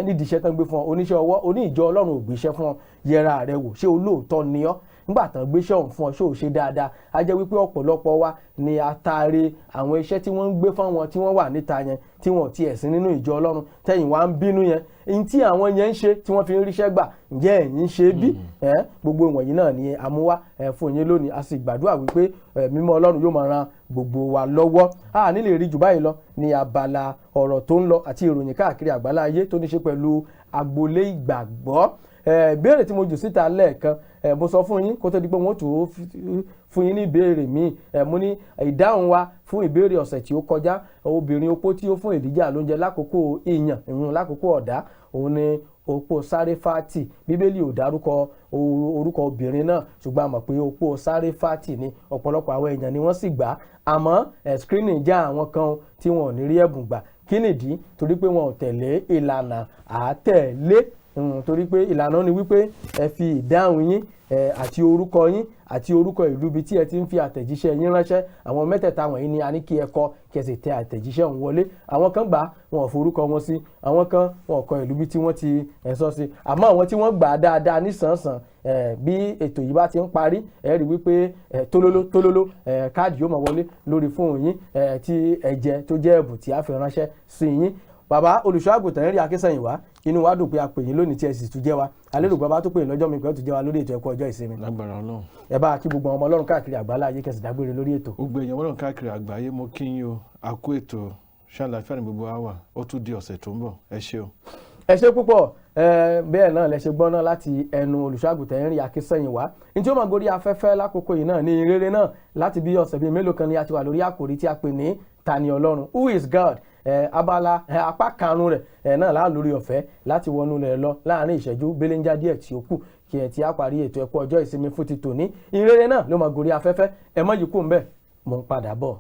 nídìí iṣẹ́ tán gbé fún ọ oníṣẹ́ ọwọ́ oní ìjọ Ọlọ́run ò gbéṣẹ́ fún ọ yẹra rẹ̀ wò ṣé olóòótọ́ ni ọ́ nígbà tán gbéṣẹ́ ọ̀hún fún ọ ṣó o ṣe dáadáa á jẹ́ wípé ọ̀pọ̀lọpọ̀ wa ni a taare àwọn iṣẹ́ tí wọ́n ń gbé fáwọn tí wọ́n wà níta yẹn tí wọ́n ti ẹ̀sìn nínú ìjọ Ọlọ́run tẹ̀yìn wá ń bínú yẹn ní tí àwọn yẹn ń ṣe tí wọ́n fi ń ríṣẹ́ gbà ǹjẹ́ ẹ̀yin ṣe bí gbogbo ìwọ̀nyí náà ni àmúwá fún yín lónìí a sì gbàdúrà wípé mímọ́ Ọlọ́run yóò máa ran gbogbo wa lọ́wọ́ a ní lè rí jù báyìí lọ ní abala ọ̀rọ̀ tó ń lọ àti ìròyìn káàkiri àgbálá ayé tó ní ṣe pẹ̀lú agboolé ìgbàgbọ́ ìbéèrè tí mo jù síta lẹ́ẹ̀kan mo sọ fún yín kó tó di pé wọ́n tó fún yín ní ìbéèrè míì mo ní ìdáhùn wa fún ìbéèrè ọ̀sẹ̀ tí ó kọjá obìnrin opó tí ó fún Èlíjà lóúnjẹ lákòókò ìyàn ìrun lákòókò ọ̀dá òun ni opó Sáréfátì bíbélì ò dárúkọ orúkọ obìnrin náà ṣùgbọ́n a mọ̀ pé opó Sáréfátì ni ọ̀pọ̀lọpọ̀ àwọn èèyàn ni wọ́n sì gbà àmọ́ screening já àwọn kan tí wọn ò ní rí ẹ̀bùn gbà kí nìdí torí pé wọn ò tẹ̀lé ìlànà àtẹ̀lé torí pé ìlànà ni wípé ẹ fi ìdáhùn yín àti orúkọ yín àti orúkọ ìlú ibi tí ẹ ti ń fi àtẹ̀jíṣẹ́ yín ránṣẹ́ àwọn mẹ́tẹ̀ẹ̀ta wọ̀nyí ni a ní kí ẹ kọ kí ẹ sì tẹ àtẹ̀jíṣẹ́ ọ̀hún wọlé àwọn kan gbà wọn ò forúkọ wọn sí àwọn kan wọn ò kọ ìlú ibi tí wọ́n ti sọ sí àmọ́ àwọn tí wọ́n gbà dáadáa nísànsàn bí ètò yìí bá ti ń parí ẹ rí wípé tólóló káàdì yóò máa wọlé lórí fóònù yín tí ẹ̀jẹ̀ tó jẹ́ ẹ̀bùn tí a fi ránṣẹ́ sí yín bàbá olùṣọ́ àgùntàn Henry Akínsànyìnwá inú wa dùn pé a pè yín lónìí tí ẹ sì tún jẹ́ wa alérò bàbá tó pè yín lọ́jọ́ mi pé ó tún jẹ́ wa lórí ètò ẹ̀kọ́ ọjọ́ ìsinmi. lágbára Ọlọ́run. ẹ bá kí gbogbo ọmọ Ọlọ́run káàkiri àgbáńlá ayé kẹsì dágbére lórí ètò. gbogbo èèyàn Ọlọ́run káàkiri àgbáyé mo kí yín o a kú ètò ṣàlàyé ní gbogbo wa wà ó tún di ọ̀sẹ̀ tó ń bọ̀ ẹ ṣé o. ẹ ṣé púpọ̀ bẹ́ẹ̀ náà lẹ ṣe gbọ́ náà láti ẹnu olùṣọ́ àgùntàn Henry Akínsànyìnwá ní tí ó máa gorí afẹ́fẹ́ lákòókò yìí náà ní ìrere náà láti bí ọ̀sẹ̀ bíi mélòó kan ni a ti wà lórí àkòrí tí a pè ní Ta ni Ọlọ́run, Who is God? Abala apá karùn-ún rẹ̀ náà láà lórí ọ̀fẹ́ láti wọnú rẹ̀ lọ láàrin ìṣẹ́jú belenja díẹ̀ tí ó kù kí ẹ ti á parí ètò ẹ̀kọ́ ọjọ́ ìsinmi fún ti tòní ìrere náà ló máa gorí afẹ́fẹ́ ẹ má yí kúrò ńbẹ̀ mò ń padà bọ̀.